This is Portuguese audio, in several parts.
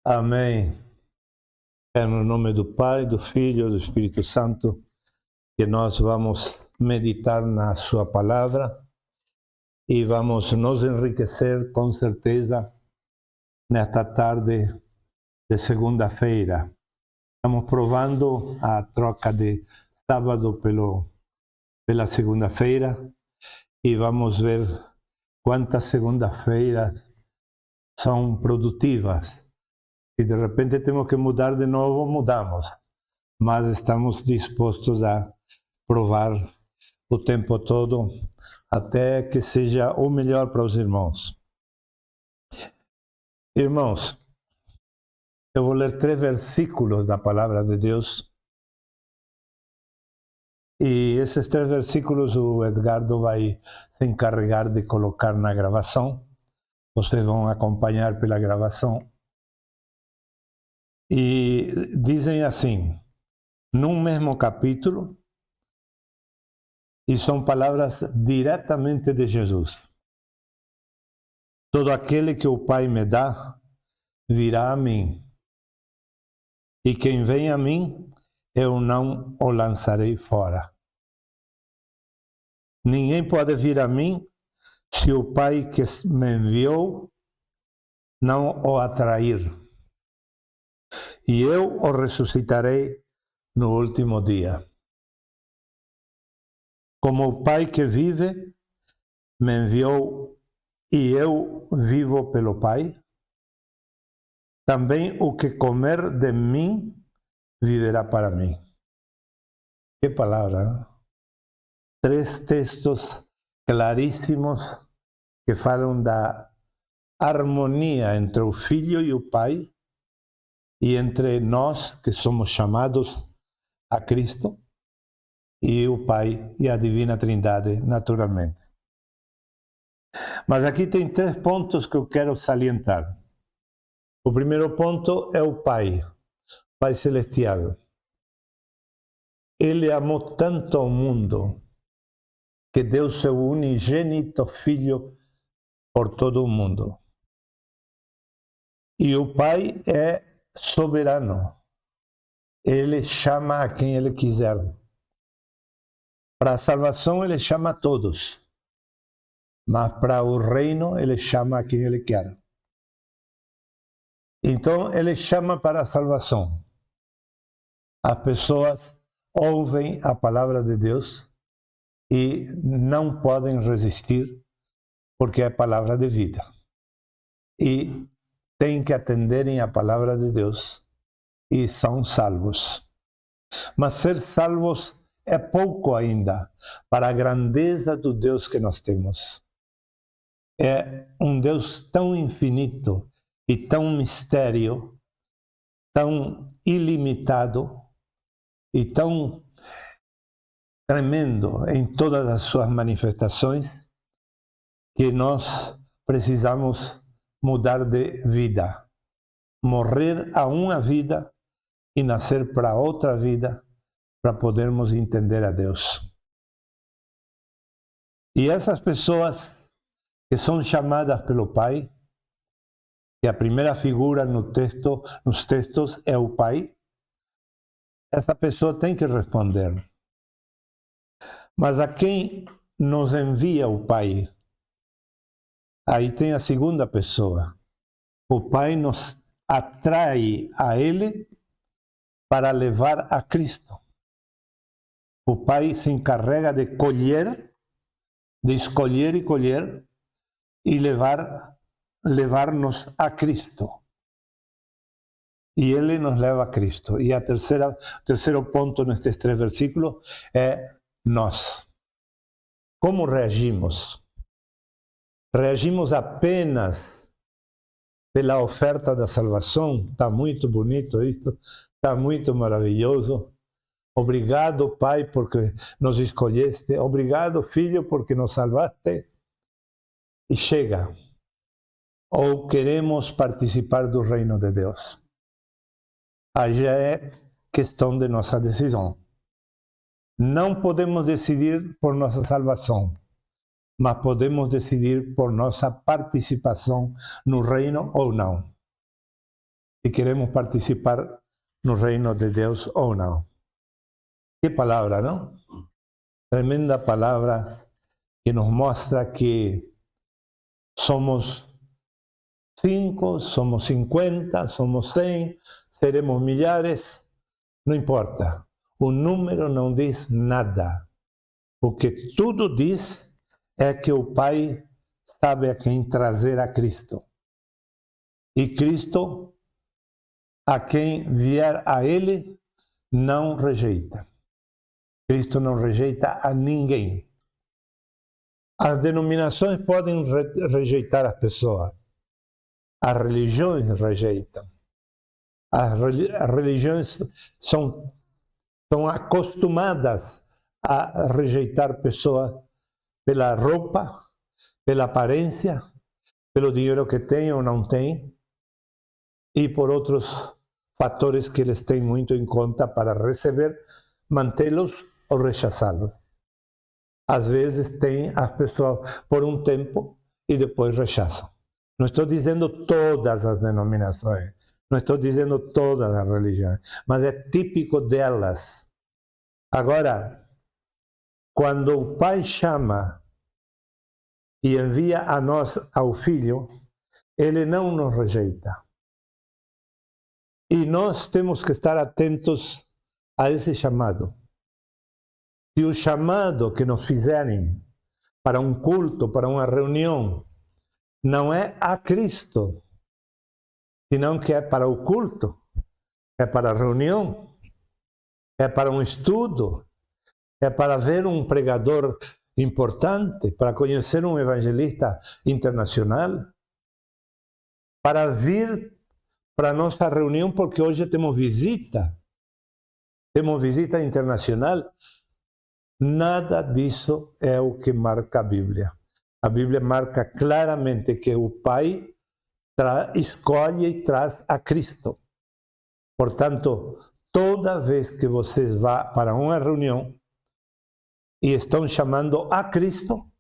Amém. É no nome do Pai, do Filho e do Espírito Santo que nós vamos meditar na sua palavra e vamos nos enriquecer com certeza nesta tarde de segunda-feira. Estamos provando a troca de sábado pela segunda-feira e vamos ver quantas segundas-feiras são produtivas. Se de repente temos que mudar de novo, mudamos. Mas estamos dispostos a provar o tempo todo até que seja o melhor para os irmãos. Irmãos, eu vou ler 3 versículos da palavra de Deus. E esses 3 versículos o Edgardo vai se encarregar de colocar na gravação. Vocês vão acompanhar pela gravação. E dizem assim, num mesmo capítulo, e são palavras diretamente de Jesus. Todo aquele que o Pai me dá, virá a mim. E quem vem a mim, eu não o lançarei fora. Ninguém pode vir a mim se o Pai que me enviou não o atrair. E eu o ressuscitarei no último dia. Como o Pai que vive me enviou e eu vivo pelo Pai, também o que comer de mim viverá para mim. Que palavra, né? 3 textos claríssimos que falam da harmonia entre o Filho e o Pai e entre nós que somos chamados a Cristo e o Pai e a Divina Trindade, naturalmente. Mas aqui tem 3 pontos que eu quero salientar. O primeiro ponto é o Pai Celestial. Ele amou tanto ao mundo que deu seu unigênito Filho por todo o mundo. E o Pai é soberano. Ele chama a quem Ele quiser. Para a salvação, Ele chama a todos. Mas para o reino, Ele chama a quem Ele quer. Então, Ele chama para a salvação. As pessoas ouvem a palavra de Deus e não podem resistir, porque é palavra de vida. E têm que atenderem a palavra de Deus e são salvos. Mas ser salvos é pouco ainda para a grandeza do Deus que nós temos. É um Deus tão infinito e tão mistério, tão ilimitado e tão tremendo em todas as suas manifestações, que nós precisamos mudar de vida, morrer a uma vida e nascer para outra vida, para podermos entender a Deus. E essas pessoas que são chamadas pelo Pai, que a primeira figura nos textos é o Pai, essa pessoa tem que responder. Mas a quem nos envia o Pai? Aí tem a segunda pessoa. O Pai nos atrai a Ele para levar a Cristo. O Pai se encarrega de escolher e colher e levar-nos a Cristo. E Ele nos leva a Cristo. E o terceiro ponto nestes 3 versículos é nós. Como reagimos? Reagimos apenas pela oferta da salvação? Está muito bonito isto, está muito maravilhoso. Obrigado, Pai, porque nos escolheste. Obrigado, Filho, porque nos salvaste. E chega. Ou queremos participar do reino de Deus? Aí já é questão de nossa decisão. Não podemos decidir por nossa salvação, mas podemos decidir por nossa participação no reino ou não. se queremos participar no reino de Deus ou não. Que palavra, não? Tremenda palavra que nos mostra que somos 5, somos 50, somos 100, seremos milhares, não importa. O número não diz nada. O que tudo diz é que o Pai sabe a quem trazer a Cristo. E Cristo, a quem vier a Ele, não rejeita. Cristo não rejeita a ninguém. As denominações podem rejeitar as pessoas. As religiões rejeitam. As religiões são acostumadas a rejeitar pessoas pela roupa, pela aparência, pelo dinheiro que tem ou não tem, e por outros fatores que eles têm muito em conta para receber, mantê-los ou rechaçá-los. Às vezes tem as pessoas por um tempo e depois rechaçam. Não estou dizendo todas as denominações, não estou dizendo todas as religiões, mas é típico delas. Agora, quando o Pai chama e envia a nós ao Filho, Ele não nos rejeita. E nós temos que estar atentos a esse chamado. Se o chamado que nos fizerem para um culto, para uma reunião, não é a Cristo, senão que é para o culto, é para a reunião, é para um estudo, é para ver um pregador importante, para conhecer um evangelista internacional, para vir para a nossa reunião, porque hoje temos visita internacional. Nada disso é o que marca a Bíblia. A Bíblia marca claramente que o Pai escolhe e traz a Cristo. Portanto, toda vez que vocês vão para uma reunião e estão chamando a Cristo,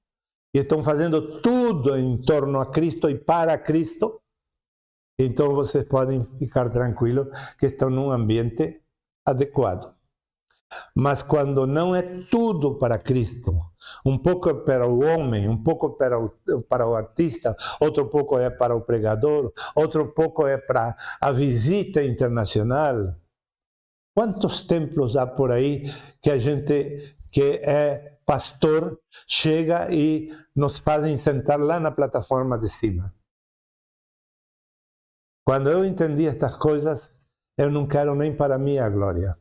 e estão fazendo tudo em torno a Cristo e para Cristo, então vocês podem ficar tranquilos que estão num ambiente adequado. Mas quando não é tudo para Cristo, um pouco é para o homem, um pouco para o artista, outro pouco é para o pregador, outro pouco é para a visita internacional. Quantos templos há por aí que a gente que é pastor chega e nos fazem sentar lá na plataforma de cima? Quando eu entendi estas coisas, eu não quero nem para mim a glória.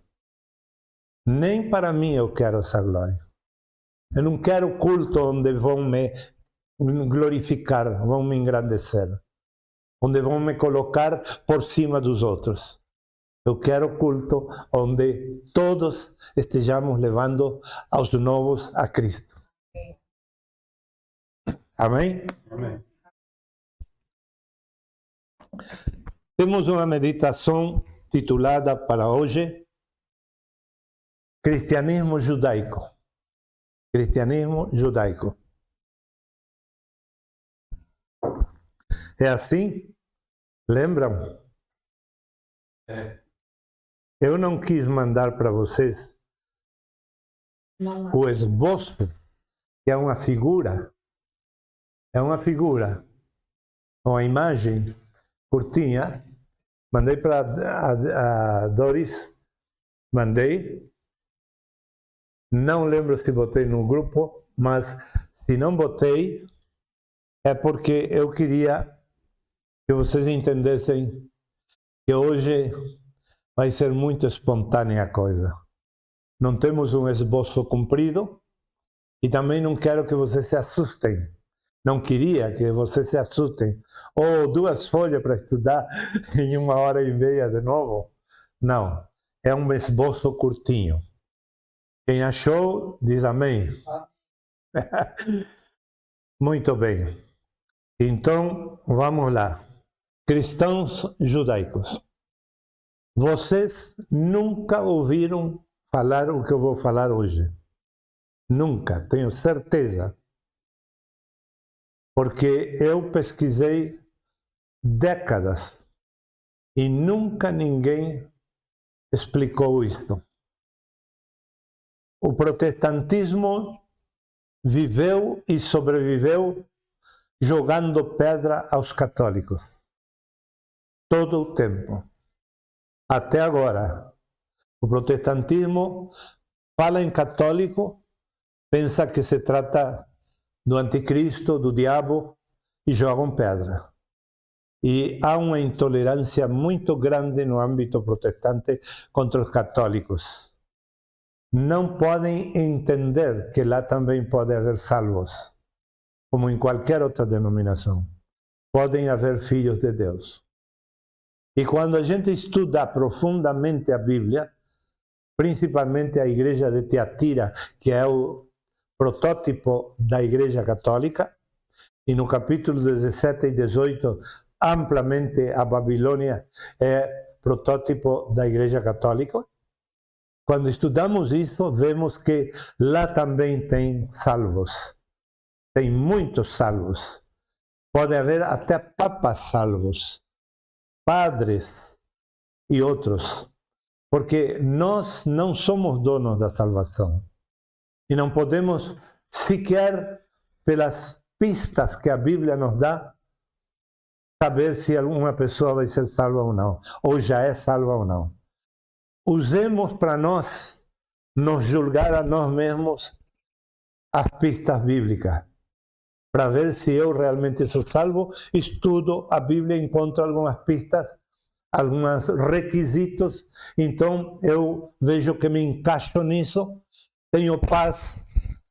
Nem para mim eu quero essa glória. Eu não quero culto onde vão me glorificar, vão me engrandecer, onde vão me colocar por cima dos outros. Eu quero culto onde todos estejamos levando aos novos a Cristo. Amém? Amém. Temos uma meditação titulada para hoje Cristianismo Judaico. Cristianismo Judaico. É assim? Lembram? É. Eu não quis mandar para vocês o esboço, que é uma figura. É uma figura. Uma imagem curtinha. Mandei para a Doris. Mandei. Não lembro se botei no grupo, mas se não botei, é porque eu queria que vocês entendessem que hoje vai ser muito espontânea a coisa. Não temos um esboço comprido e também não quero que vocês se assustem. Não queria que vocês se assustem. Ou 2 folhas para estudar em 1h30 de novo. Não, é um esboço curtinho. Quem achou, diz amém. Muito bem. Então, vamos lá. Cristãos judaicos. Vocês nunca ouviram falar o que eu vou falar hoje. Nunca, tenho certeza. Porque eu pesquisei décadas E nunca ninguém explicou isso. O protestantismo viveu e sobreviveu jogando pedra aos católicos. Todo o tempo. Até agora. O protestantismo fala em católico, pensa que se trata do anticristo, do diabo, e jogam pedra. E há uma intolerância muito grande no âmbito protestante contra os católicos. Não podem entender que lá também pode haver salvos, como em qualquer outra denominação. Podem haver filhos de Deus. E quando a gente estuda profundamente a Bíblia, principalmente a igreja de Tiatira, que é o protótipo da igreja católica, e no capítulo 17 e 18, amplamente a Babilônia é protótipo da igreja católica. Quando estudamos isso, vemos que lá também tem salvos. Tem muitos salvos. Pode haver até papas salvos, padres e outros. Porque nós não somos donos da salvação. E não podemos, sequer pelas pistas que a Bíblia nos dá, saber se alguma pessoa vai ser salva ou não, ou já é salva ou não. Usemos para nós nos julgar a nós mesmos as pistas bíblicas, para ver se eu realmente sou salvo. Estudo a Bíblia, encontro algumas pistas, alguns requisitos, então eu vejo que me encaixo nisso, tenho paz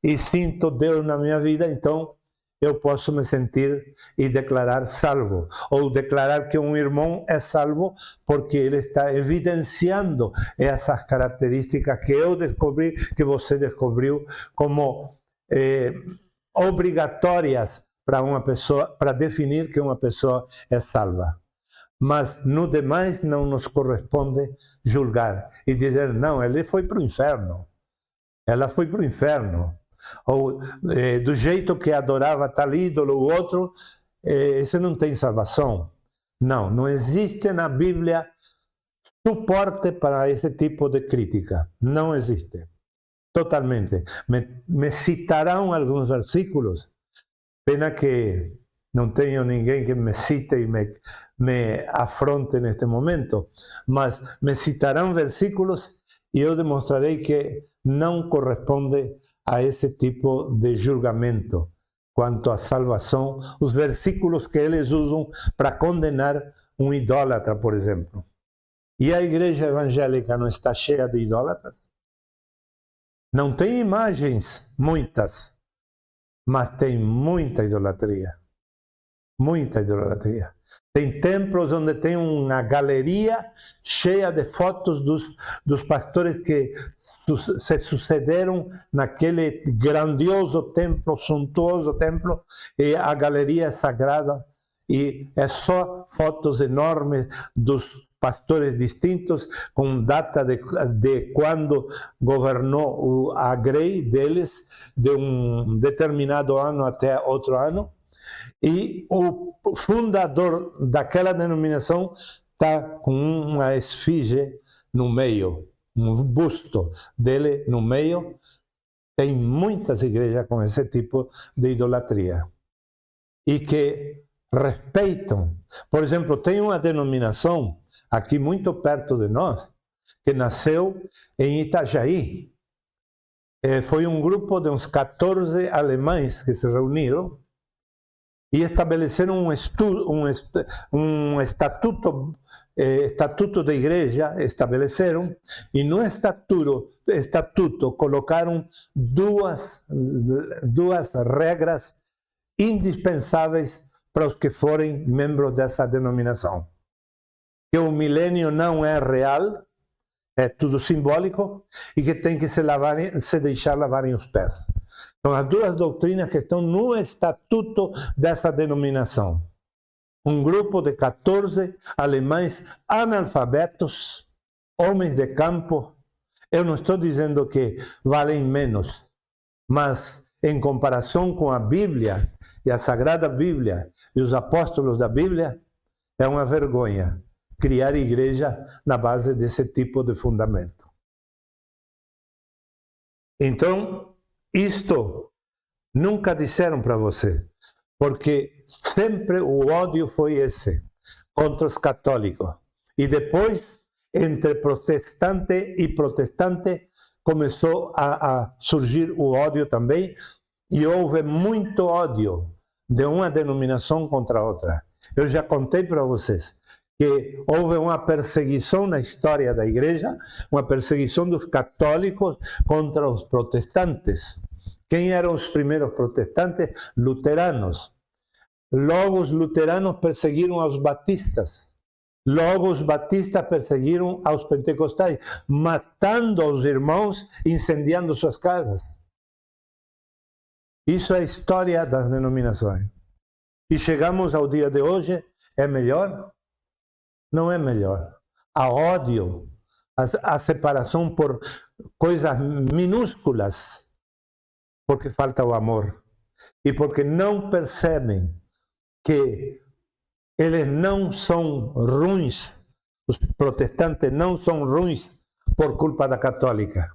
e sinto Deus na minha vida, então eu posso me sentir e declarar salvo, ou declarar que um irmão é salvo porque ele está evidenciando essas características que eu descobri, que você descobriu, como obrigatórias para uma pessoa, para definir que uma pessoa é salva. Mas no demais não nos corresponde julgar e dizer, não, ele foi para o inferno, ela foi para o inferno. Ou do jeito que adorava tal ídolo ou outro, esse não tem salvação. Não, não existe na Bíblia suporte para esse tipo de crítica. Não existe. Totalmente. Me citarão alguns versículos. Pena que não tenho ninguém que me cite e me afronte neste momento. Mas me citarão versículos e eu demonstrarei que não corresponde a esse tipo de julgamento quanto à salvação, os versículos que eles usam para condenar um idólatra, por exemplo. E a igreja evangélica não está cheia de idólatras? Não tem imagens, muitas, mas tem muita idolatria. Muita idolatria. Tem templos onde tem uma galeria cheia de fotos dos pastores que se sucederam naquele grandioso templo, suntuoso templo, e a galeria é sagrada, e é só fotos enormes dos pastores distintos, com data de quando governou a grei deles, de um determinado ano até outro ano. E o fundador daquela denominação está com uma esfinge no meio, um busto dele no meio. Tem muitas igrejas com esse tipo de idolatria e que respeitam. Por exemplo, tem uma denominação aqui muito perto de nós que nasceu em Itajaí. Foi um grupo de uns 14 alemães que se reuniram e estabeleceram um estatuto da igreja, estabeleceram, e no estatuto colocaram duas regras indispensáveis para os que forem membros dessa denominação. Que o milênio não é real, é tudo simbólico, e que tem que se deixar lavarem os pés. São as duas doutrinas que estão no estatuto dessa denominação. Um grupo de 14 alemães analfabetos, homens de campo. Eu não estou dizendo que valem menos, mas em comparação com a Bíblia e a Sagrada Bíblia e os apóstolos da Bíblia, é uma vergonha. criar igreja na base desse tipo de fundamento. Então, isto nunca disseram para você, porque sempre o ódio foi esse, contra os católicos. E depois, entre protestante e protestante, começou a surgir o ódio também, e houve muito ódio de uma denominação contra outra. Eu já contei para vocês que houve uma perseguição na história da igreja, uma perseguição dos católicos contra os protestantes. Quem eram os primeiros protestantes? Luteranos. Logo os luteranos perseguiram aos batistas. Logo os batistas perseguiram aos pentecostais, matando aos irmãos, incendiando suas casas. Isso é a história das denominações. E chegamos ao dia de hoje, é melhor? Não é melhor. Há ódio, a separação por coisas minúsculas, porque falta o amor. E porque não percebem que eles não são ruins, os protestantes não são ruins por culpa da católica,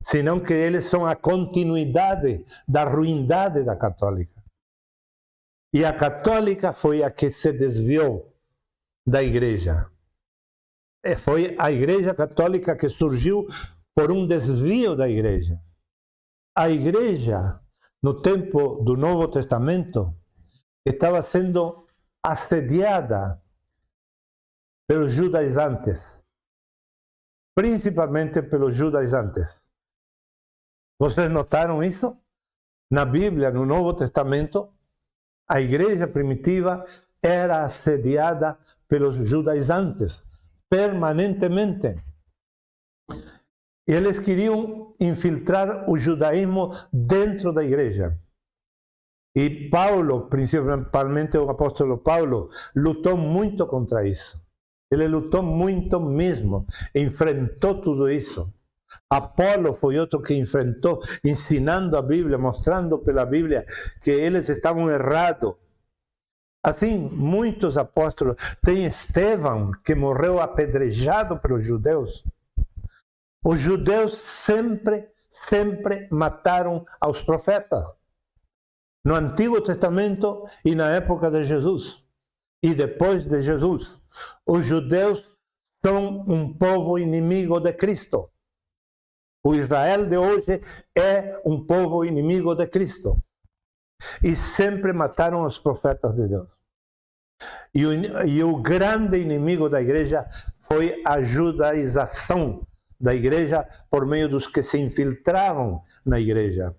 senão que eles são a continuidade da ruindade da católica. E a católica foi a que se desviou da igreja. Foi a igreja católica que surgiu por um desvio da igreja. A igreja, no tempo do Novo Testamento, estava sendo assediada pelos judaizantes, principalmente pelos judaizantes. Vocês notaram isso? Na Bíblia, no Novo Testamento, a igreja primitiva era assediada pelos judaizantes, permanentemente. Eles queriam infiltrar o judaísmo dentro da igreja. E Paulo, principalmente o apóstolo Paulo, lutou muito contra isso. Ele lutou muito mesmo, enfrentou tudo isso. Apolo foi outro que enfrentou, ensinando a Bíblia, mostrando pela Bíblia que eles estavam errados. Assim, muitos apóstolos. Tem Estevão, que morreu apedrejado pelos judeus. Os judeus sempre mataram aos profetas. No Antigo Testamento e na época de Jesus. E depois de Jesus. Os judeus são um povo inimigo de Cristo. O Israel de hoje é um povo inimigo de Cristo. E sempre mataram os profetas de Deus. E o grande inimigo da igreja foi a judaização da igreja por meio dos que se infiltravam na igreja.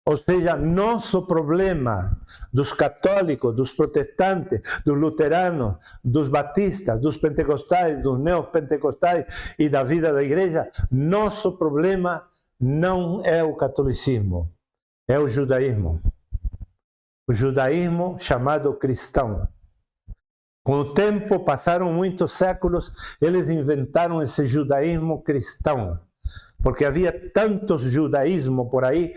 Ou seja, nosso problema dos católicos, dos protestantes, dos luteranos, dos batistas, dos pentecostais, dos neopentecostais e da vida da igreja, nosso problema não é o catolicismo, é o judaísmo. O judaísmo chamado cristão. Com o tempo, passaram muitos séculos, eles inventaram esse judaísmo cristão. Porque havia tantos judaísmos por aí,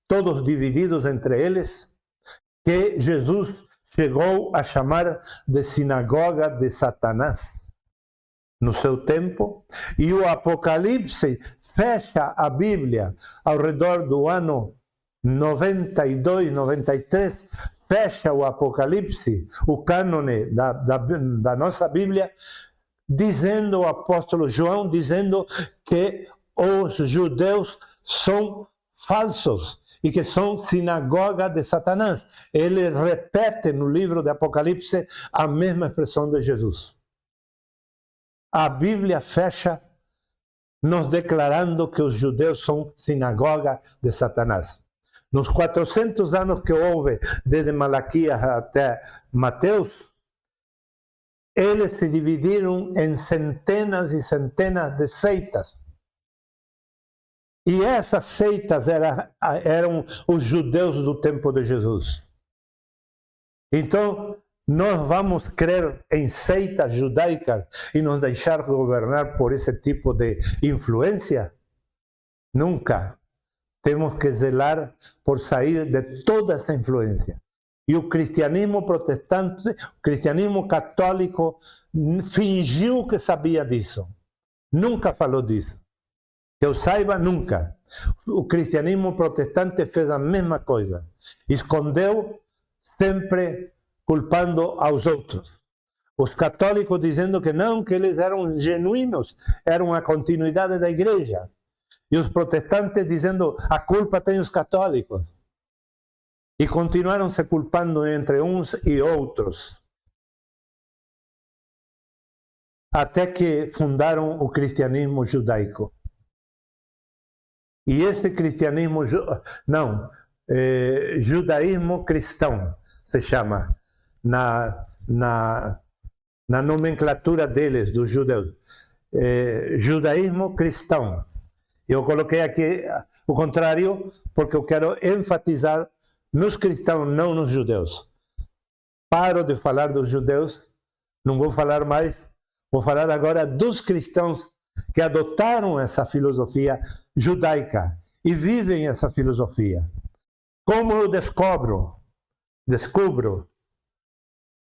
todos divididos entre eles, que Jesus chegou a chamar de sinagoga de Satanás no seu tempo. E o Apocalipse fecha a Bíblia ao redor do ano 92, 93, fecha o Apocalipse, o cânone da nossa Bíblia, dizendo, o apóstolo João, dizendo que os judeus são falsos e que são sinagoga de Satanás. Ele repete no livro de Apocalipse a mesma expressão de Jesus. A Bíblia fecha nos declarando que os judeus são sinagoga de Satanás. Nos 400 anos que houve, desde Malaquias até Mateus, eles se dividiram em centenas e centenas de seitas. E essas seitas eram os judeus do tempo de Jesus. Então, nós vamos crer em seitas judaicas e nos deixar governar por esse tipo de influência? Nunca. Temos que zelar por sair de toda essa influência. E o cristianismo protestante, o cristianismo católico, fingiu que sabia disso. Nunca falou disso. Que eu saiba, nunca. O cristianismo protestante fez a mesma coisa. Escondeu, sempre culpando aos outros. Os católicos dizendo que não, que eles eram genuínos, eram a continuidade da igreja. E os protestantes dizendo, a culpa tem os católicos. E continuaram se culpando entre uns e outros. Até que fundaram o cristianismo judaico. E esse cristianismo, judaísmo cristão, se chama, na nomenclatura deles, dos judeus. Judaísmo cristão. Eu coloquei aqui o contrário, porque eu quero enfatizar nos cristãos, não nos judeus. Paro de falar dos judeus, não vou falar mais, vou falar agora dos cristãos que adotaram essa filosofia judaica e vivem essa filosofia. Como eu descubro?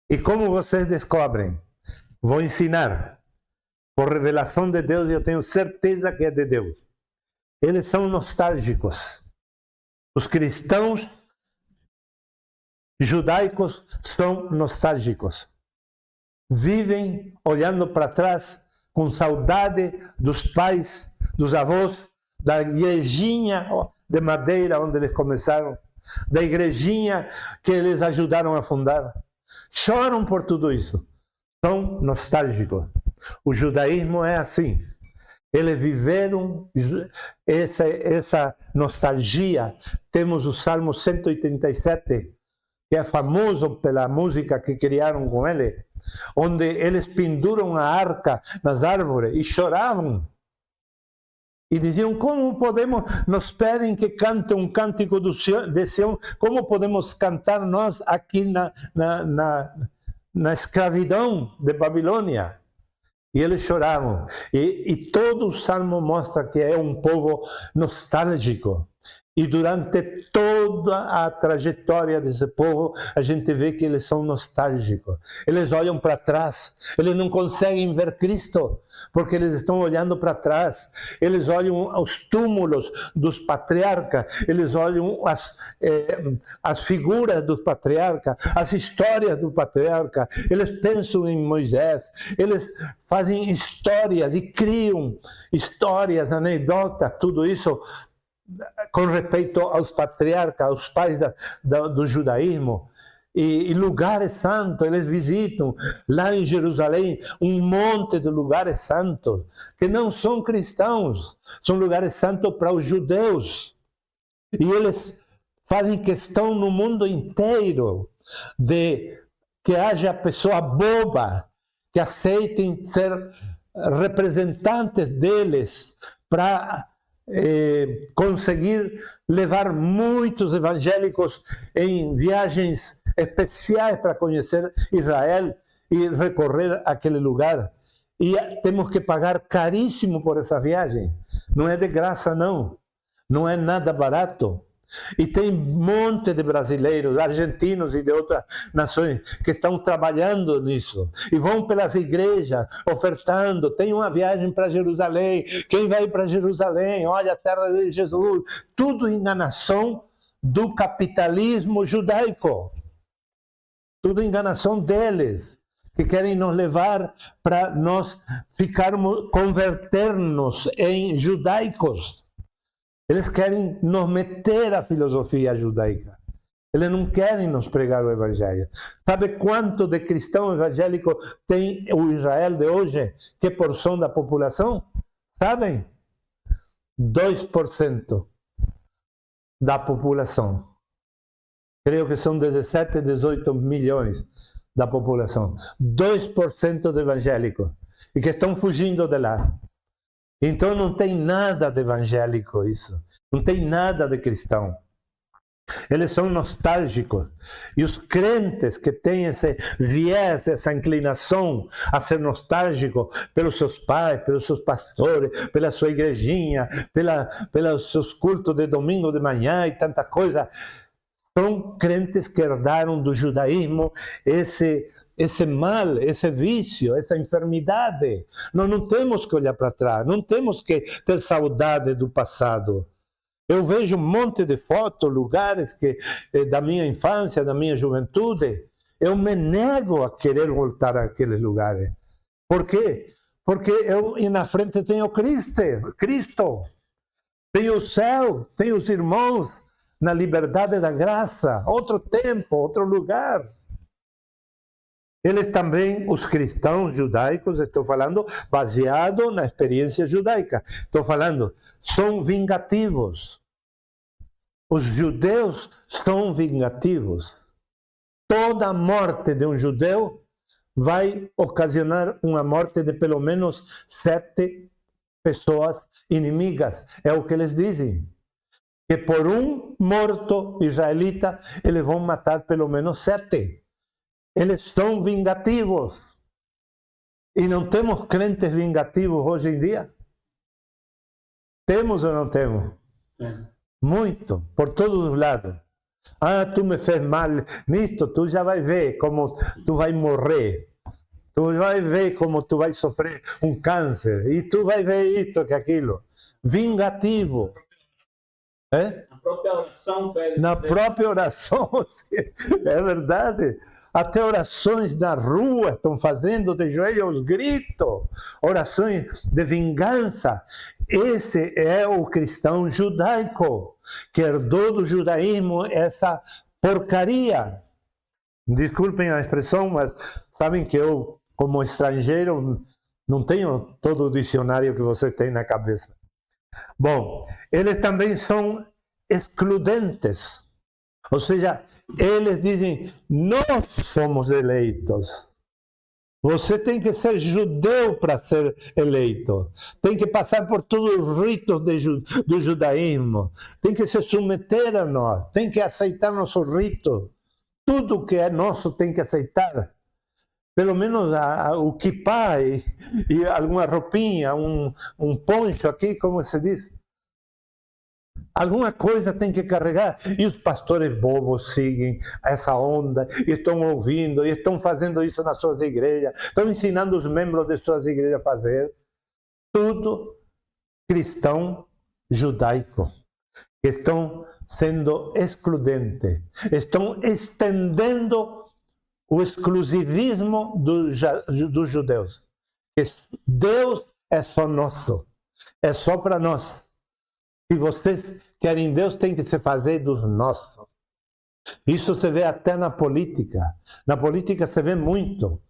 E como vocês descobrem? Vou ensinar. Por revelação de Deus, eu tenho certeza que é de Deus. Eles são nostálgicos. Os cristãos judaicos são nostálgicos. Vivem olhando para trás com saudade dos pais, dos avós, da igrejinha de madeira onde eles começaram, da igrejinha que eles ajudaram a fundar. Choram por tudo isso. São nostálgicos. O judaísmo é assim. Eles viveram essa nostalgia. Temos o Salmo 187, que é famoso pela música que criaram com ele, onde eles penduram a arca nas árvores e choravam. E diziam, como podemos, nos pedem que cante um cântico de Sião, como podemos cantar nós aqui na escravidão de Babilônia? E eles choravam. E todo o Salmo mostra que é um povo nostálgico. E durante toda a trajetória desse povo, a gente vê que eles são nostálgicos. Eles olham para trás. Eles não conseguem ver Cristo, porque eles estão olhando para trás. Eles olham os túmulos dos patriarcas. Eles olham as figuras dos patriarcas, as histórias do patriarca. Eles pensam em Moisés. Eles fazem histórias e criam histórias, anedotas, tudo isso com respeito aos patriarcas, aos pais do judaísmo. E lugares santos, eles visitam lá em Jerusalém um monte de lugares santos que não são cristãos, são lugares santos para os judeus. E eles fazem questão no mundo inteiro de que haja pessoa boba que aceitem ser representantes deles para conseguir levar muitos evangélicos em viagens especiais para conhecer Israel e recorrer aquele lugar. E temos que pagar caríssimo por essa viagem. Não é de graça, não. Não é nada barato. E tem um monte de brasileiros, argentinos e de outras nações que estão trabalhando nisso. E vão pelas igrejas ofertando. Tem uma viagem para Jerusalém. Quem vai para Jerusalém? Olha a terra de Jesus. Tudo enganação do capitalismo judaico. Tudo enganação deles, que querem nos levar para nós converter-nos em judaicos. Eles querem nos meter a filosofia judaica. Eles não querem nos pregar o evangelho. Sabe quanto de cristão evangélico tem o Israel de hoje? Que porção da população? Sabem? 2% da população. Creio que são 17, 18 milhões da população. 2% de evangélicos. E que estão fugindo de lá. Então não tem nada de evangélico isso. Não tem nada de cristão. Eles são nostálgicos. E os crentes que têm esse viés, essa inclinação a ser nostálgico pelos seus pais, pelos seus pastores, pela sua igrejinha, pelos seus cultos de domingo de manhã e tanta coisa, São crentes que herdaram do judaísmo esse mal, esse vício, essa enfermidade. Nós não temos que olhar para trás, não temos que ter saudade do passado. Eu vejo um monte de fotos, lugares da minha infância, da minha juventude. Eu me nego a querer voltar àqueles lugares. Por quê? Porque eu na frente tenho Cristo. Tenho o céu, tenho os irmãos na liberdade da graça. Outro tempo, outro lugar. Eles também, os cristãos judaicos, estou falando, baseado na experiência judaica. Estou falando, são vingativos. Os judeus são vingativos. Toda morte de um judeu vai ocasionar uma morte de pelo menos 7 pessoas inimigas. É o que eles dizem. Que por um morto israelita, eles vão matar pelo menos 7. Eles são vingativos. E não temos crentes vingativos hoje em dia? Temos ou não temos? Muito, por todos os lados. Ah, tu me fez mal nisto, tu já vai ver como tu vai morrer. Tu vai ver como tu vai sofrer um câncer. E tu vai ver isso, que aquilo. Vingativo. É? Na própria oração, pede. Na própria oração, é verdade. Até orações na rua estão fazendo de joelhos aos gritos. Orações de vingança. Esse é o cristão judaico, que herdou do judaísmo essa porcaria. Desculpem a expressão, mas sabem que eu, como estrangeiro, não tenho todo o dicionário que você tem na cabeça. Bom, eles também são excludentes. Ou seja, eles dizem, nós somos eleitos. Você tem que ser judeu para ser eleito. Tem que passar por todos os ritos do judaísmo. Tem que se submeter a nós. Tem que aceitar nossos ritos. Tudo que é nosso tem que aceitar. Pelo menos o kippah e alguma roupinha, um poncho aqui, como se diz. Alguma coisa tem que carregar. E os pastores bobos seguem essa onda, e estão ouvindo, e estão fazendo isso nas suas igrejas, estão ensinando os membros de suas igrejas a fazer. Tudo cristão judaico. Estão sendo excludentes. Estão estendendo o exclusivismo dos judeus. Deus é só nosso. É só para nós. Se vocês querem Deus, tem que se fazer dos nossos. Isso se vê até na política. Na política se vê muito.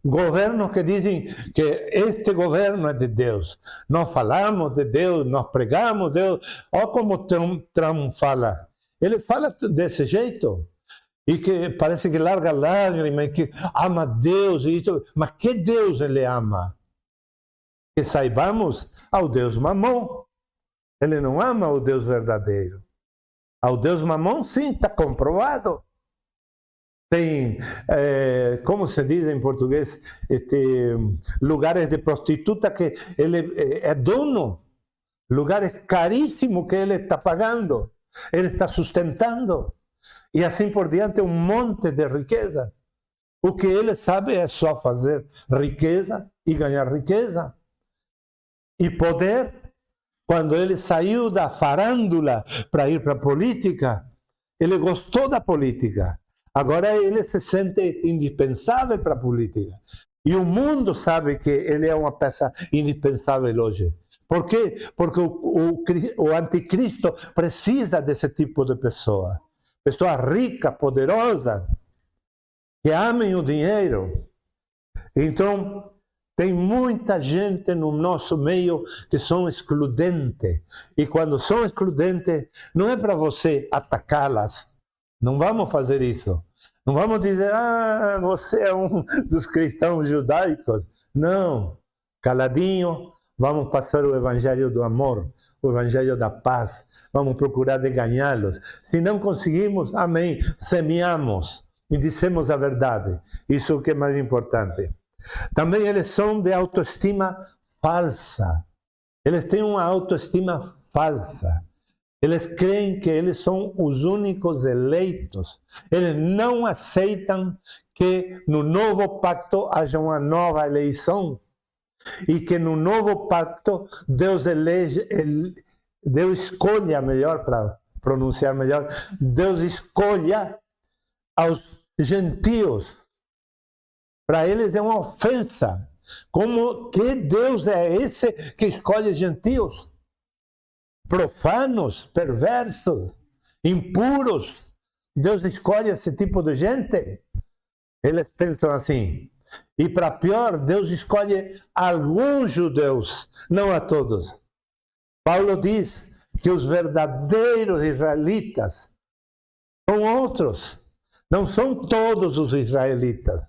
Governos que dizem que este governo é de Deus. Nós falamos de Deus, nós pregamos Deus. Olha como Trump fala. Ele fala desse jeito. E que parece que larga lágrimas, que ama Deus. E isso. Mas que Deus ele ama? Que saibamos ao Deus Mamon. Ele não ama o Deus verdadeiro. Ao Deus Mamon, sim, está comprovado. Tem, como se diz em português, lugares de prostituta que ele é dono. Lugares caríssimos que ele está pagando. Ele está sustentando. E assim por diante, um monte de riqueza. O que ele sabe é só fazer riqueza e ganhar riqueza. E poder. Quando ele saiu da farândula para ir para a política, ele gostou da política. Agora ele se sente indispensável para a política. E o mundo sabe que ele é uma peça indispensável hoje. Por quê? Porque o anticristo precisa desse tipo de pessoa. Pessoas ricas, poderosas, que amem o dinheiro. Então, tem muita gente no nosso meio que são excludentes. E quando são excludentes, não é para você atacá-las. Não vamos fazer isso. Não vamos dizer, você é um dos cristãos judaicos. Não. Caladinho, vamos passar o evangelho do amor, o evangelho da paz. Vamos procurar de ganhá-los. Se não conseguimos, amém, semeamos e dissemos a verdade. Isso é o que é mais importante. Também eles são de autoestima falsa. Eles têm uma autoestima falsa. Eles creem que eles são os únicos eleitos. Eles não aceitam que no novo pacto haja uma nova eleição e que no novo pacto Deus elege, Deus escolha melhor, para pronunciar melhor, Deus escolha aos gentios. Para eles é uma ofensa. Como que Deus é esse que escolhe gentios? Profanos, perversos, impuros. Deus escolhe esse tipo de gente? Eles pensam assim. E para pior, Deus escolhe alguns judeus, não a todos. Paulo diz que os verdadeiros israelitas são outros. Não são todos os israelitas.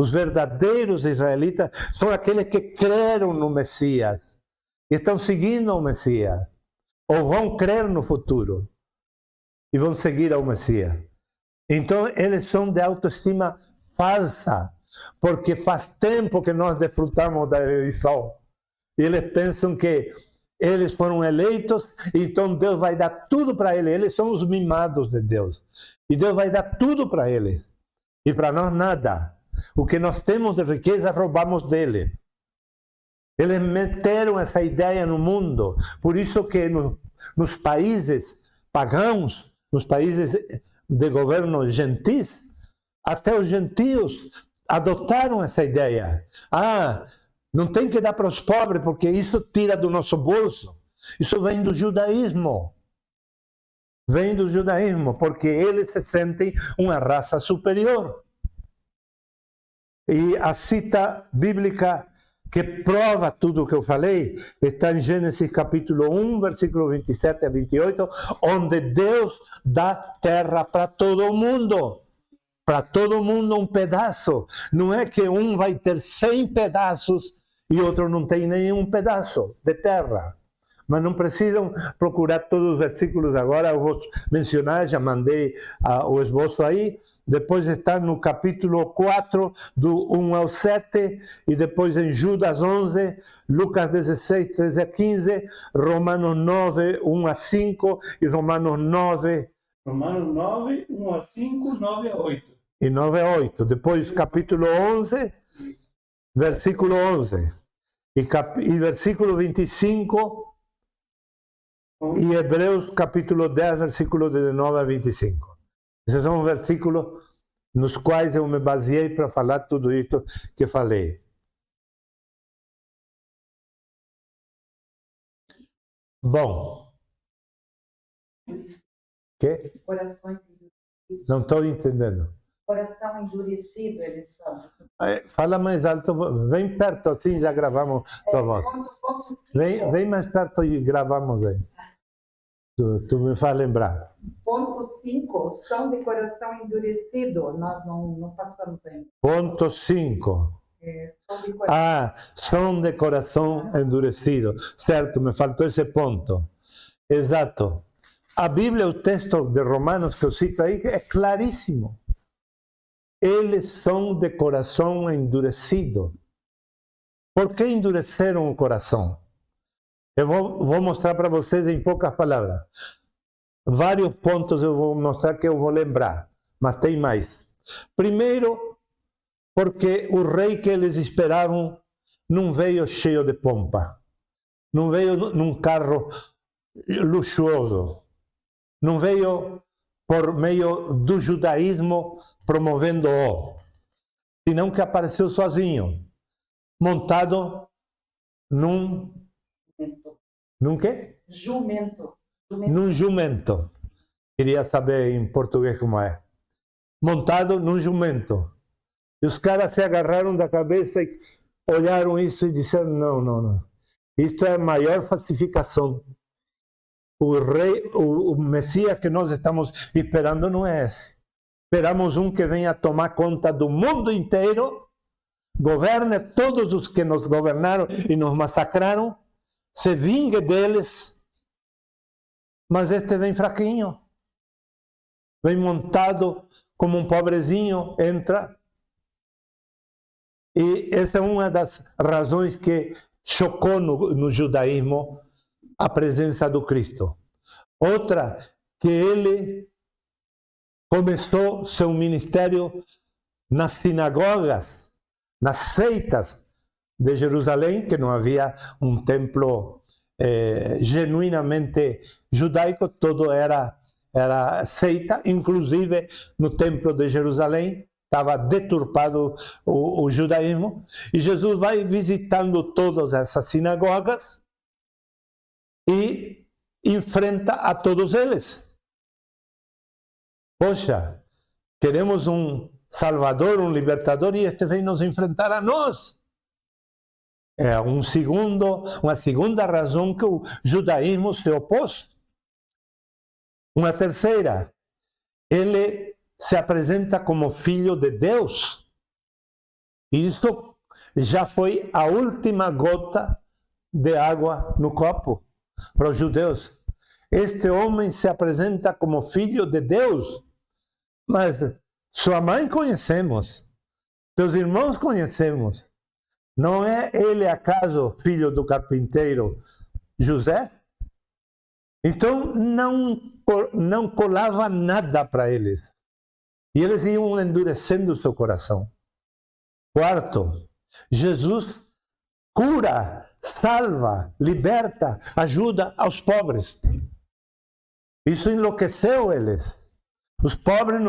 Os verdadeiros israelitas são aqueles que creram no Messias. E estão seguindo o Messias. Ou vão crer no futuro. E vão seguir ao Messias. Então, eles são de autoestima falsa. Porque faz tempo que nós desfrutamos da eleição. E eles pensam que eles foram eleitos, então Deus vai dar tudo para eles. Eles são os mimados de Deus. E Deus vai dar tudo para eles. E para nós nada. O que nós temos de riqueza, roubamos dele. Eles meteram essa ideia no mundo. Por isso que nos países pagãos, nos países de governo gentis, até os gentios adotaram essa ideia. Não tem que dar para os pobres, porque isso tira do nosso bolso. Isso vem do judaísmo. Vem do judaísmo, porque eles se sentem uma raça superior. E a cita bíblica que prova tudo o que eu falei está em Gênesis capítulo 1, versículo 27 a 28, onde Deus dá terra para todo mundo. Para todo mundo um pedaço. Não é que um vai ter 100 pedaços e outro não tem nenhum pedaço de terra. Mas não precisam procurar todos os versículos agora, eu vou mencionar, já mandei o esboço aí. Depois está no capítulo 4, do 1 ao 7, e depois em Judas 11, Lucas 16, 13 a 15, Romanos 9, 1 a 5 e Romanos 9. Romanos 9, 1 a 5, 9 a 8. E 9 a 8. Depois capítulo 11, versículo 11. E versículo 25. E Hebreus capítulo 10, versículo 19 a 25. Esses são os versículos nos quais eu me baseei para falar tudo isso que falei. Bom. Que? Coração endurecido. Não estou entendendo. Coração endurecido eles são. Fala mais alto, vem perto assim, já gravamos tua voz. Vem mais perto e gravamos aí. Tu me faz lembrar. Ponto 5, são de coração endurecido. Nós não passamos ainda. Ponto 5. São de coração endurecido. Certo, me faltou esse ponto. Exato. A Bíblia, o texto de Romanos que eu cito aí, é claríssimo. Eles são de coração endurecido. Por que endureceram o coração? Eu vou mostrar para vocês em poucas palavras. Vários pontos eu vou mostrar que eu vou lembrar, mas tem mais. Primeiro, porque o rei que eles esperavam não veio cheio de pompa. Não veio num carro luxuoso. Não veio por meio do judaísmo promovendo-o. Senão que apareceu sozinho, montado num quê? Jumento. Num jumento. Queria saber em português como é. Montado num jumento. E os caras se agarraram da cabeça e olharam isso e disseram, não. Isto é a maior falsificação. O rei, o Messias que nós estamos esperando não é esse. Esperamos um que venha tomar conta do mundo inteiro, governe todos os que nos governaram e nos massacraram, se vingue deles, mas este vem fraquinho, vem montado como um pobrezinho, entra. E essa é uma das razões que chocou no judaísmo a presença do Cristo. Outra, que ele começou seu ministério nas sinagogas, nas seitas de Jerusalém, que não havia um templo genuinamente judaico, todo era seita, inclusive no templo de Jerusalém estava deturpado o judaísmo, e Jesus vai visitando todas essas sinagogas e enfrenta a todos eles. Poxa, queremos um Salvador, um libertador, e este vem nos enfrentar a nós. É uma segunda razão que o judaísmo se opôs. Uma terceira, ele se apresenta como filho de Deus. Isso já foi a última gota de água no copo para os judeus. Este homem se apresenta como filho de Deus, mas sua mãe conhecemos, seus irmãos conhecemos. Não é ele acaso filho do carpinteiro José? Então não colava nada para eles. E eles iam endurecendo seu coração. Quarto, Jesus cura, salva, liberta, ajuda aos pobres. Isso enlouqueceu eles. Os pobres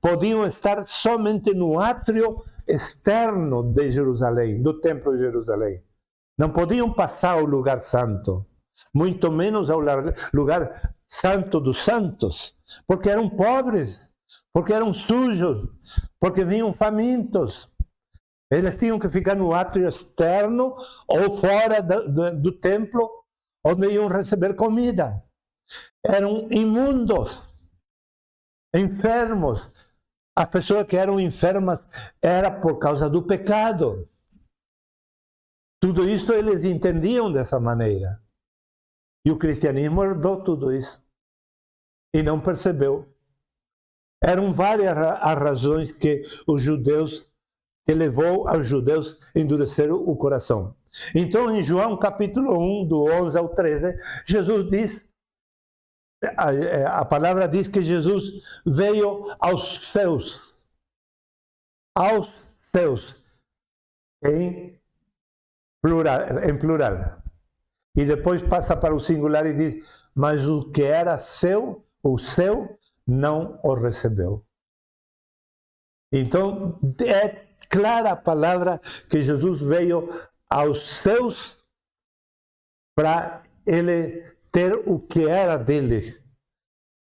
podiam estar somente no átrio externo de Jerusalém, do templo de Jerusalém. Não podiam passar ao lugar santo, muito menos ao lugar santo dos santos, porque eram pobres, porque eram sujos, porque vinham famintos. Eles tinham que ficar no átrio externo ou fora do templo, onde iam receber comida. Eram imundos, enfermos. As pessoas que eram enfermas era por causa do pecado. Tudo isso eles entendiam dessa maneira. E o cristianismo herdou tudo isso. E não percebeu. Eram várias as razões que levou aos judeus a endurecer o coração. Então, em João capítulo 1, do 11 ao 13, Jesus diz, a palavra diz que Jesus veio aos seus, em plural. E depois passa para o singular e diz, mas o que era seu, o seu, não o recebeu. Então, é clara a palavra que Jesus veio aos seus para ele ter o que era dele.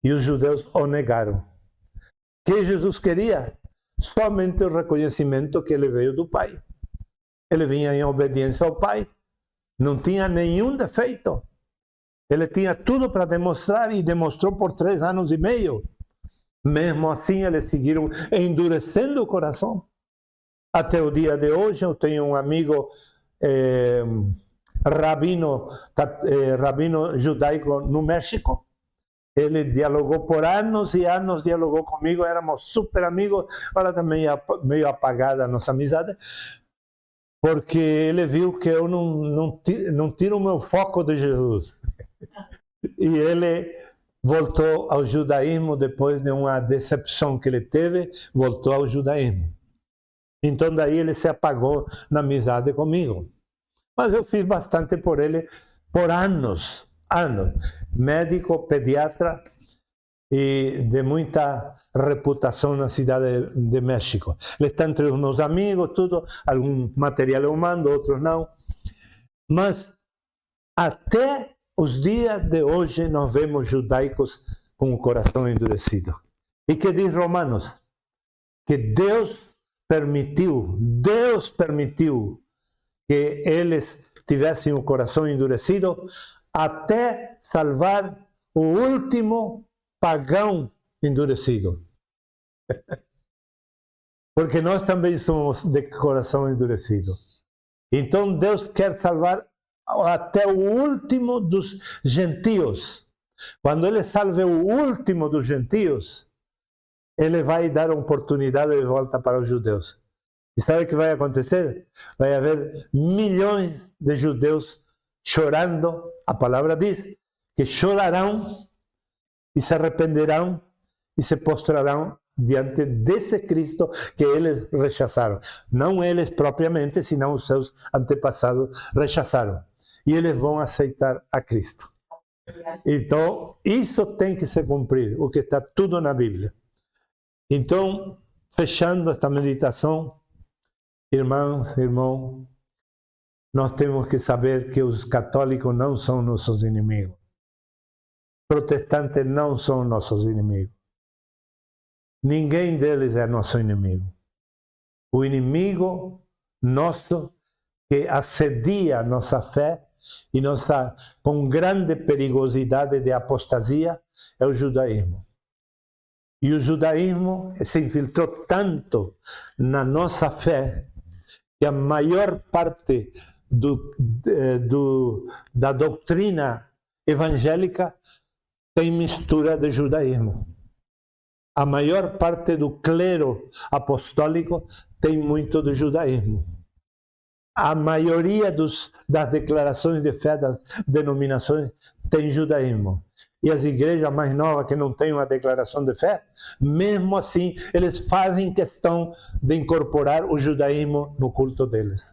E os judeus o negaram. O que Jesus queria? Somente o reconhecimento que ele veio do Pai. Ele vinha em obediência ao Pai. Não tinha nenhum defeito. Ele tinha tudo para demonstrar e demonstrou por 3 anos e meio. Mesmo assim, eles seguiram endurecendo o coração. Até o dia de hoje, eu tenho um amigo rabino judaico no México. Ele dialogou por anos e anos, dialogou comigo, éramos super amigos. Agora está meio apagada a nossa amizade, porque ele viu que eu não tiro o meu foco de Jesus. E ele voltou ao judaísmo depois de uma decepção que ele teve, voltou ao judaísmo. Então daí ele se apagou na amizade comigo. Mas eu fiz bastante por ele por anos. Médico, pediatra e de muita reputação na cidade de México. Ele está entre os meus amigos, tudo. Algum material eu mando, outros não. Mas até os dias de hoje nós vemos judaicos com o coração endurecido. E que diz Romanos? Que Deus permitiu que eles tivessem o coração endurecido até salvar o último pagão endurecido. Porque nós também somos de coração endurecido. Então Deus quer salvar até o último dos gentios. Quando Ele salve o último dos gentios, Ele vai dar oportunidade de volta para os judeus. E sabe o que vai acontecer? Vai haver milhões de judeus chorando, a palavra diz, que chorarão e se arrependerão e se postrarão diante desse Cristo que eles rechaçaram. Não eles propriamente, senão os seus antepassados rechaçaram. E eles vão aceitar a Cristo. Então, isso tem que se cumprir, o que está tudo na Bíblia. Então, fechando esta meditação, irmãos, irmãos, nós temos que saber que os católicos não são nossos inimigos. Protestantes não são nossos inimigos. Ninguém deles é nosso inimigo. O inimigo nosso que assedia nossa fé e nossa, com grande perigosidade de apostasia, é o judaísmo. E o judaísmo se infiltrou tanto na nossa fé que a maior parte da doutrina evangélica tem mistura de judaísmo. A maior parte do clero apostólico tem muito de judaísmo. A maioria das declarações de fé das denominações tem judaísmo. E as igrejas mais novas que não têm uma declaração de fé, mesmo assim, eles fazem questão de incorporar o judaísmo no culto deles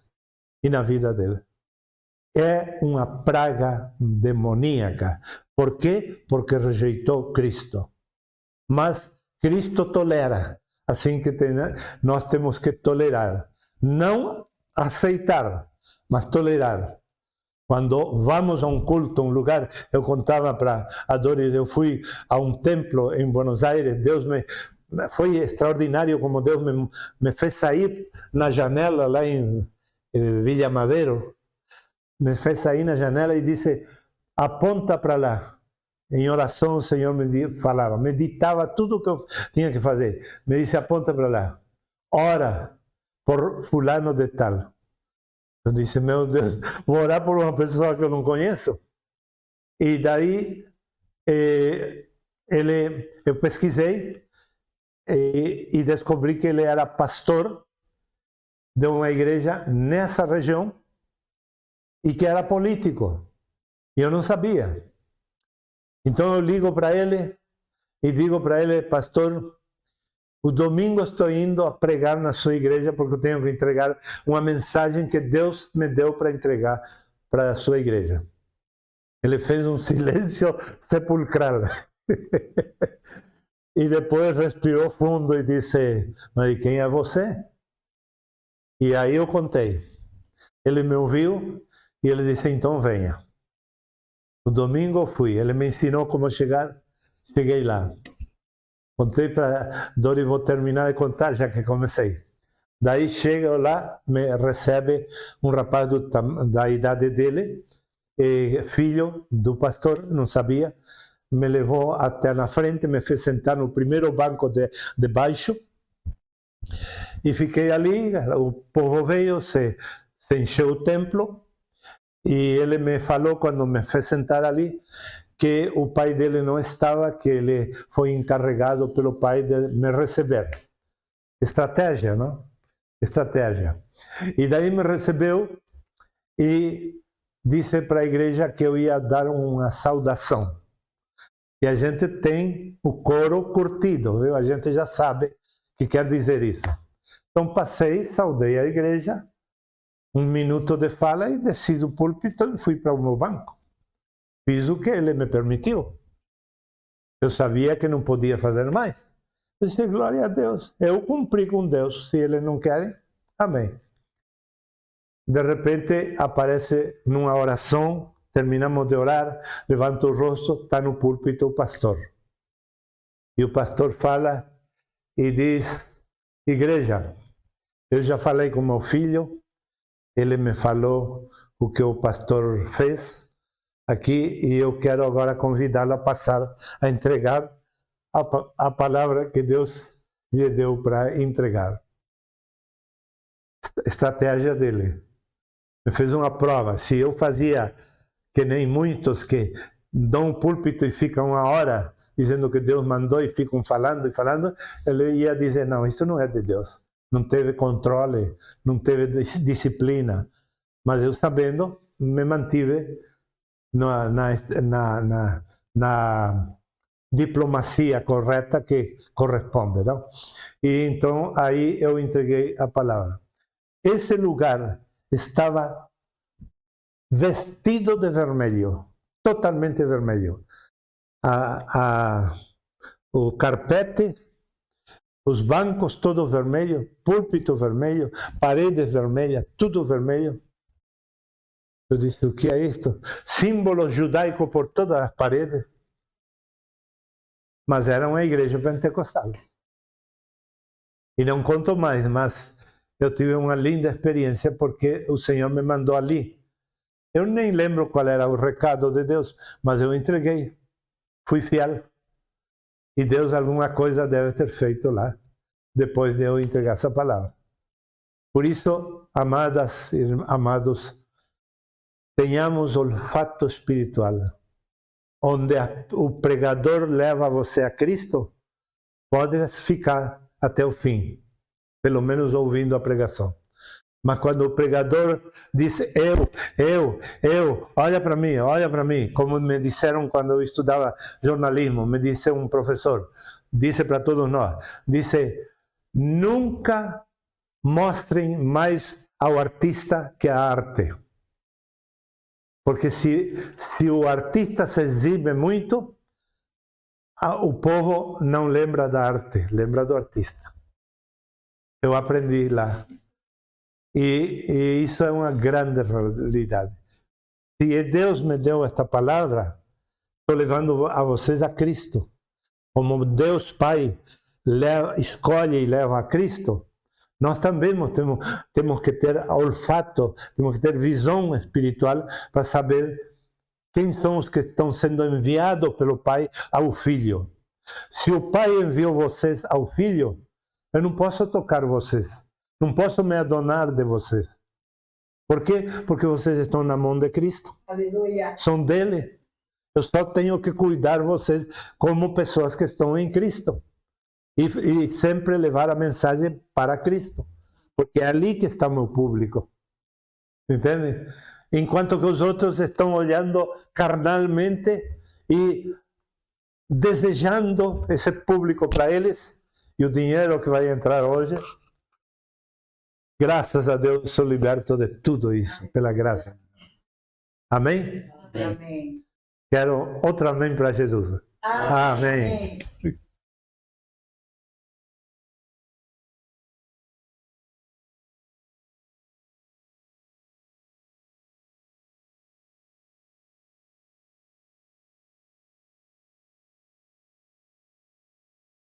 e na vida deles. É uma praga demoníaca. Por quê? Porque rejeitou Cristo. Mas Cristo tolera. Assim que nós temos que tolerar. Não aceitar, mas tolerar. Quando vamos a um culto, um lugar, eu contava para a Doris, eu fui a um templo em Buenos Aires, foi extraordinário como Deus me fez sair na janela lá em Villa Madero, me fez sair na janela e disse, aponta para lá. Em oração o Senhor me falava, me ditava tudo o que eu tinha que fazer. Me disse, aponta para lá, ora por fulano de tal. Eu disse, meu Deus, vou orar por uma pessoa que eu não conheço? E daí eu pesquisei e descobri que ele era pastor de uma igreja nessa região e que era político. E eu não sabia. Então eu ligo para ele e digo para ele, pastor, o domingo estou indo a pregar na sua igreja porque eu tenho que entregar uma mensagem que Deus me deu para entregar para a sua igreja. Ele fez um silêncio sepulcral. E depois respirou fundo e disse, mas quem é você? E aí eu contei. Ele me ouviu e ele disse, então venha. No domingo eu fui, ele me ensinou como chegar, cheguei lá. Contei para Dori, vou terminar de contar, já que comecei. Daí chego lá, me recebe um rapaz da idade dele, filho do pastor, não sabia, me levou até na frente, me fez sentar no primeiro banco de baixo, e fiquei ali, o povo veio, se encheu o templo, e ele me falou, quando me fez sentar ali, que o pai dele não estava, que ele foi encarregado pelo pai de me receber. Estratégia, não? Estratégia. E daí me recebeu e disse para a igreja que eu ia dar uma saudação. E a gente tem o coro curtido, viu? A gente já sabe o que quer dizer isso. Então passei, saudei a igreja, 1 minuto de fala e desci do púlpito e fui para o meu banco. Fiz o que ele me permitiu. Eu sabia que não podia fazer mais. Eu disse, glória a Deus. Eu cumpri com Deus. Se eles não querem, amém. De repente, aparece numa oração, terminamos de orar, levanta o rosto, está no púlpito o pastor. E o pastor fala e diz, igreja, eu já falei com meu filho, ele me falou o que o pastor fez aqui e eu quero agora convidá-lo a passar a entregar a palavra que Deus lhe deu para entregar. Estratégia dele. Me fez uma prova. Se eu fazia que nem muitos que dão um púlpito e ficam 1 hora dizendo que Deus mandou e ficam falando e falando, ele ia dizer, não, isso não é de Deus. Não teve controle, não teve disciplina. Mas eu sabendo, me mantive na diplomacia correta que corresponde, não? E então aí eu entreguei a palavra. Esse lugar estava vestido de vermelho, totalmente vermelho. O carpete, os bancos todos vermelhos, púlpito vermelho, paredes vermelhas, tudo vermelho. Eu disse, o que é isto? Símbolo judaico por todas as paredes. Mas era uma igreja pentecostal. E não conto mais, mas eu tive uma linda experiência porque o Senhor me mandou ali. Eu nem lembro qual era o recado de Deus, mas eu entreguei. Fui fiel. E Deus alguma coisa deve ter feito lá, depois de eu entregar essa palavra. Por isso, amadas e amados, tenhamos olfato espiritual. Onde o pregador leva você a Cristo, pode ficar até o fim, pelo menos ouvindo a pregação. Mas quando o pregador diz, olha para mim, como me disseram quando eu estudava jornalismo, me disse um professor, disse para todos nós, disse, nunca mostrem mais ao artista que a arte. Porque se o artista se exibe muito, o povo não lembra da arte, lembra do artista. Eu aprendi lá. E isso é uma grande realidade. Se Deus me deu esta palavra, estou levando a vocês a Cristo. Como Deus Pai escolhe e leva a Cristo, nós também temos que ter olfato, temos que ter visão espiritual para saber quem são os que estão sendo enviados pelo Pai ao Filho. Se o Pai enviou vocês ao Filho, eu não posso tocar vocês. Não posso me adonar de vocês. Por quê? Porque vocês estão na mão de Cristo. Aleluia. São dele. Eu só tenho que cuidar de vocês como pessoas que estão em Cristo. E sempre levar a mensagem para Cristo. Porque é ali que está o meu público. Entende? Enquanto que os outros estão olhando carnalmente e desejando esse público para eles. E o dinheiro que vai entrar hoje... Graças a Deus, sou liberto de tudo isso, pela graça. Amém? Amém. Quero outro amém para Jesus. Amém. Amém.